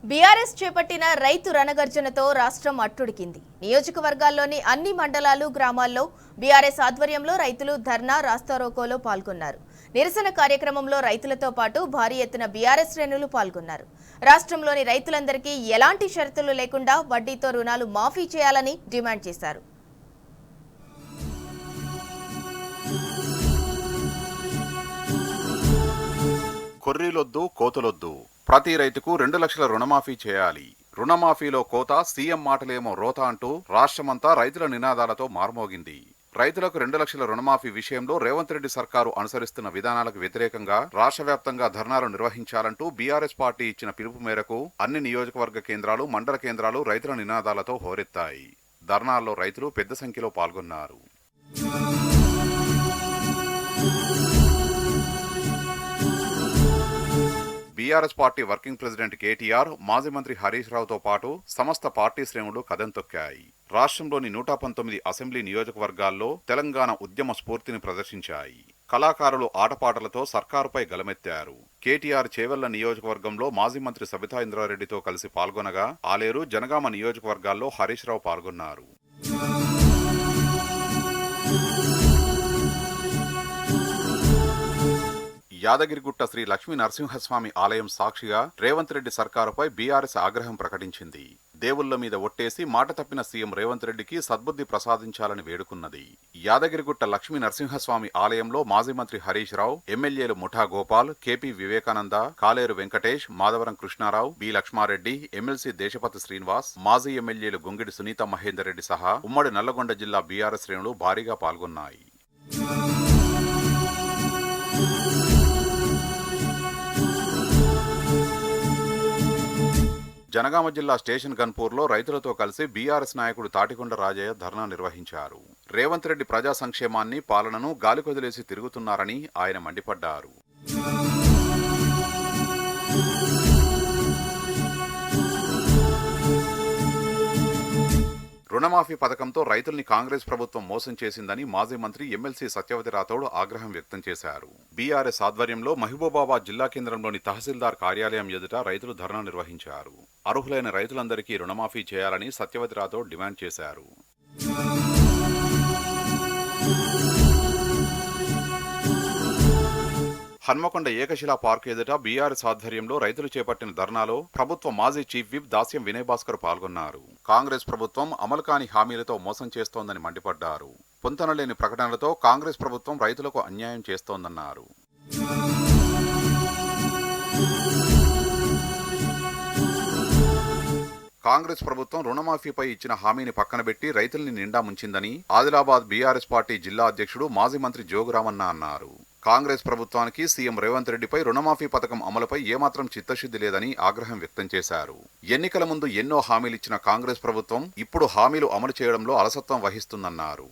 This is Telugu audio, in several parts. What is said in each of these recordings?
బీఆర్ఎస్ చేపట్టిన రైతు రణగర్జనతో రాష్ట్రం అట్టుడికింది. నియోజకవర్గాల్లోని అన్ని మండలాలు, గ్రామాల్లో బీఆర్ఎస్ ఆధ్వర్యంలో రైతులు ధర్నా, రాస్తారోకోలో పాల్గొన్నారు. నిరసన కార్యక్రమంలో రైతులతో పాటు భారీ ఎత్తున బీఆర్ఎస్ శ్రేణులు పాల్గొన్నారు. రాష్ట్రంలోని రైతులందరికీ ఎలాంటి షరతులు లేకుండా వడ్డీతో రుణాలు మాఫీ చేయాలని డిమాండ్ చేశారు. కొర్రీలొద్దు, కోతలొద్దు, ప్రతి రైతుకు 2 లక్షల రుణమాఫీ చేయాలి. రుణమాఫీలో కోత, సీఎం మాటలేమో రోత అంటూ రాష్ట్రమంతా రైతుల నినాదాలతో మార్మోగింది. రైతులకు 2 లక్షల రుణమాఫీ విషయంలో రేవంత్ రెడ్డి సర్కారు అనుసరిస్తున్న విధానాలకు వ్యతిరేకంగా రాష్ట్ర వ్యాప్తంగా ధర్నాలు నిర్వహించాలంటూ బీఆర్ఎస్ పార్టీ ఇచ్చిన పిలుపు మేరకు అన్ని నియోజకవర్గ కేంద్రాలు, మండల కేంద్రాలు రైతుల నినాదాలతో హోరెత్తాయి. ధర్నాల్లో రైతులు పెద్ద సంఖ్యలో పాల్గొన్నారు. BRS party working president KTR, మాజీ మంత్రి హరీష్ రావుతో పాటు సమస్త పార్టీ శ్రేణులు కదం తొక్కాయి. రాష్ట్రంలోని 119 అసెంబ్లీ నియోజకవర్గాల్లో తెలంగాణ ఉద్యమ స్ఫూర్తిని ప్రదర్శించాయి. కళాకారులు ఆటపాటలతో సర్కారుపై గలమెత్తారు. కేటీఆర్ చేవెళ్ల నియోజకవర్గంలో మాజీ మంత్రి సబితా ఇంద్రారెడ్డితో కలిసి పాల్గొనగా, ఆలేరు, జనగామ నియోజకవర్గాల్లో హరీష్ రావు పాల్గొన్నారు. యాదగిరిగుట్ట శ్రీ లక్ష్మీ నరసింహస్వామి ఆలయం సాక్షిగా రేవంత్ రెడ్డి సర్కారుపై బీఆర్ఎస్ ఆగ్రహం ప్రకటించింది. దేవుళ్ల మీద ఒట్టేసి మాట తప్పిన సీఎం రేవంత్ రెడ్డికి సద్బుద్ధి ప్రసాదించాలని వేడుకున్నది. యాదగిరిగుట్ట లక్ష్మీ నరసింహస్వామి ఆలయంలో మాజీ మంత్రి హరీష్ రావు, ఎమ్మెల్యేలు ముఠా గోపాల్, కేపీ వివేకానంద, కాలేరు వెంకటేష్, మాధవరం కృష్ణారావు, బి లక్ష్మారెడ్డి, ఎమ్మెల్సీ దేశపతి శ్రీనివాస్, మాజీ ఎమ్మెల్యేలు గుంగిడి సునీత మహేందర్ రెడ్డి సహా ఉమ్మడి నల్లగొండ జిల్లా బీఆర్ఎస్ శ్రేణులు భారీగా పాల్గొన్నాయి. జనగామ జిల్లా స్టేషన్ గన్పూర్లో రైతులతో కలిసి బీఆర్ఎస్ నాయకుడు తాటికొండ రాజయ్య ధర్నా నిర్వహించారు. రేవంత్ రెడ్డి ప్రజా సంక్షేమాన్ని, పాలనను గాలికొదిలేసి తిరుగుతున్నారని ఆయన మండిపడ్డారు. రుణమాఫీ పథకంతో రైతుల్ని కాంగ్రెస్ ప్రభుత్వం మోసం చేసిందని మాజీ మంత్రి ఎమ్మెల్సీ సత్యవతి రాథోడ్ ఆగ్రహం వ్యక్తం చేశారు. బీఆర్ఎస్ ఆధ్వర్యంలో మహబూబాబాద్ జిల్లా కేంద్రంలోని తహసీల్దార్ కార్యాలయం ఎదుట రైతులు ధర్నా నిర్వహించారు. అర్హులైన రైతులందరికీ రుణమాఫీ చేయాలని సత్యవతి రాథోడ్ డిమాండ్ చేశారు. హన్మకొండ ఏకశిలా పార్క్ ఎదుట బీఆర్ఎస్ ఆధ్వర్యంలో రైతులు చేపట్టిన ధర్నాలో ప్రభుత్వ మాజీ చీఫ్ విప్ దాస్యం వినయ్ భాస్కర్ పాల్గొన్నారు. కాంగ్రెస్ ప్రభుత్వం అమలు కాని హామీలతో మోసం చేస్తోందని మండిపడ్డారు. పొంతనలేని ప్రకటనలతో కాంగ్రెస్ ప్రభుత్వం రైతులకు అన్యాయం చేస్తోందన్నారు. కాంగ్రెస్ ప్రభుత్వం రుణమాఫీపై ఇచ్చిన హామీని పక్కనబెట్టి రైతుల్ని నిండా ముంచిందని ఆదిలాబాద్ బీఆర్ఎస్ పార్టీ జిల్లా అధ్యక్షుడు మాజీ మంత్రి జోగురామన్న అన్నారు. కాంగ్రెస్ ప్రభుత్వానికి సీఎం రేవంత్ రెడ్డిపై రుణమాఫీ పథకం అమలుపై ఏమాత్రం చిత్తశుద్ధి లేదని ఆగ్రహం వ్యక్తం చేశారు. ఎన్నికల ముందు ఎన్నో హామీలిచ్చిన కాంగ్రెస్ ప్రభుత్వం ఇప్పుడు హామీలు అమలు చేయడంలో అలసత్వం వహిస్తుందన్నారు.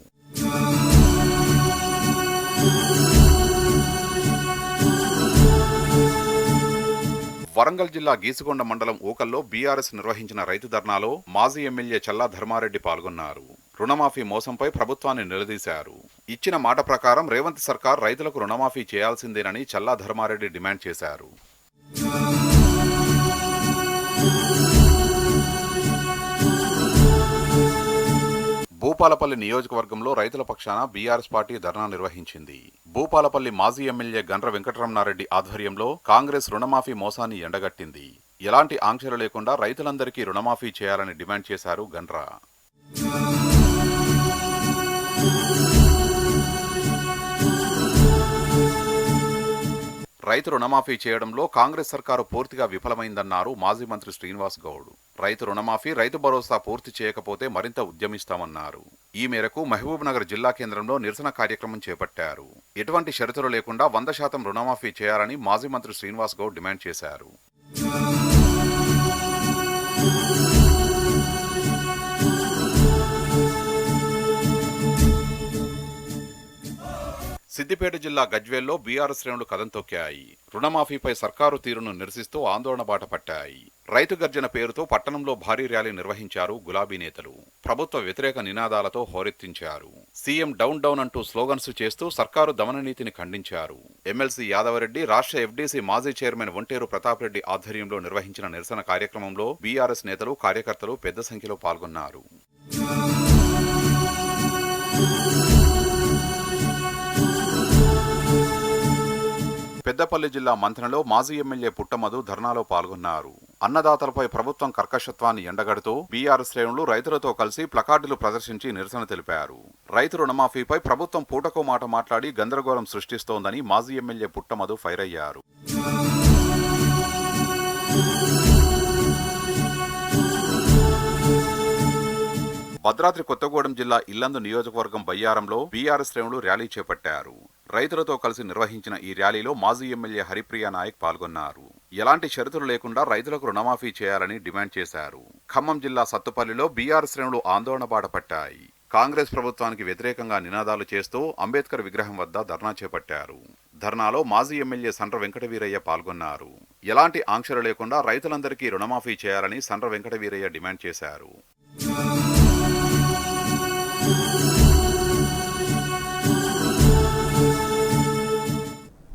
వరంగల్ జిల్లా గీసుకొండ మండలం ఊకల్లో బీఆర్ఎస్ నిర్వహించిన రైతు ధర్నాలో మాజీ ఎమ్మెల్యే చల్లా ధర్మారెడ్డి పాల్గొన్నారు. రుణమాఫీ మోసంపై ప్రభుత్వాన్ని నిలదీశారు. ఇచ్చిన మాట ప్రకారం రేవంత్ సర్కార్ రైతులకు రుణమాఫీ చేయాల్సిందేనని చల్లా ధర్మారెడ్డి డిమాండ్ చేశారు. భూపాలపల్లి నియోజకవర్గంలో రైతుల పక్షాన బీఆర్ఎస్ పార్టీ ధర్నా నిర్వహించింది. భూపాలపల్లి మాజీ ఎమ్మెల్యే గండ్ర వెంకటరమణారెడ్డి ఆధ్వర్యంలో కాంగ్రెస్ రుణమాఫీ మోసాన్ని ఎండగట్టింది. ఎలాంటి ఆంక్షలు లేకుండా రైతులందరికీ రుణమాఫీ చేయాలని డిమాండ్ చేశారు గండ్ర. రైతు రుణమాఫీ చేయడంలో కాంగ్రెస్ సర్కారు పూర్తిగా విఫలమైందన్నారు మాజీ మంత్రి శ్రీనివాస్ గౌడ్. రైతు రుణమాఫీ, రైతు భరోసా పూర్తి చేయకపోతే మరింత ఉద్యమిస్తామన్నారు. ఈ మేరకు మహబూబ్ నగర్ జిల్లా కేంద్రంలో నిరసన కార్యక్రమం చేపట్టారు. ఎటువంటి షరతులు లేకుండా 100% రుణమాఫీ చేయాలని మాజీ మంత్రి శ్రీనివాస్ గౌడ్ డిమాండ్ చేశారు. సిద్దిపేట జిల్లా గజ్వేల్లో బీఆర్ఎస్ శ్రేణులు కదం తొక్కాయి. రుణమాఫీపై సర్కారు తీరును నిరసిస్తూ ఆందోళన బాట పట్టాయి. రైతు గర్జన పేరుతో పట్టణంలో భారీ ర్యాలీ నిర్వహించారు గులాబీ నేతలు. ప్రభుత్వ వ్యతిరేక నినాదాలతో హోరెత్తించారు. సీఎం డౌన్ డౌన్ అంటూ స్లోగన్స్ చేస్తూ సర్కారు దమన నీతిని ఖండించారు. ఎమ్మెల్సీ యాదవరెడ్డి, రాష్ట్ర ఎఫ్డీసీ మాజీ చైర్మన్ ఒంటేరు ప్రతాప్ రెడ్డి ఆధ్వర్యంలో నిర్వహించిన నిరసన కార్యక్రమంలో బీఆర్ఎస్ నేతలు, కార్యకర్తలు పెద్ద సంఖ్యలో పాల్గొన్నారు. పెద్దపల్లి జిల్లా మంథనలో మాజీ ఎమ్మెల్యే పుట్టమధు ధర్నాలో పాల్గొన్నారు. అన్నదాతలపై ప్రభుత్వం కర్కశత్వాన్ని ఎండగడుతూ బీఆర్ఎస్ శ్రేణులు రైతులతో కలిసి ప్లకార్డులు ప్రదర్శించి నిరసన తెలిపారు. రైతు రుణమాఫీపై ప్రభుత్వం పూటకో మాట మాట్లాడి గందరగోళం సృష్టిస్తోందని మాజీ ఎమ్మెల్యే పుట్టమధు ఫైర్ అయ్యారు. భద్రాద్రి కొత్తగూడెం జిల్లా ఇల్లందు నియోజకవర్గం బయ్యారంలో బీఆర్ఎస్ శ్రేణులు ర్యాలీ చేపట్టారు. రైతులతో కలిసి నిర్వహించిన ఈ ర్యాలీలో మాజీ ఎమ్మెల్యే హరిప్రియ నాయక్ పాల్గొన్నారు. ఎలాంటి షరతులు లేకుండా రైతులకు రుణమాఫీ చేయాలని డిమాండ్ చేశారు. ఖమ్మం జిల్లా సత్తుపల్లిలో బీఆర్ఎస్ శ్రేణులు ఆందోళన బాట పట్టాయి. కాంగ్రెస్ ప్రభుత్వానికి వ్యతిరేకంగా నినాదాలు చేస్తూ అంబేద్కర్ విగ్రహం వద్ద ధర్నా చేపట్టారు. ధర్నాలో మాజీ ఎమ్మెల్యే సండ్ర వెంకటవీరయ్య పాల్గొన్నారు. ఎలాంటి ఆంక్షలు లేకుండా రైతులందరికీ రుణమాఫీ చేయాలని సండ్ర వెంకటవీరయ్య డిమాండ్ చేశారు.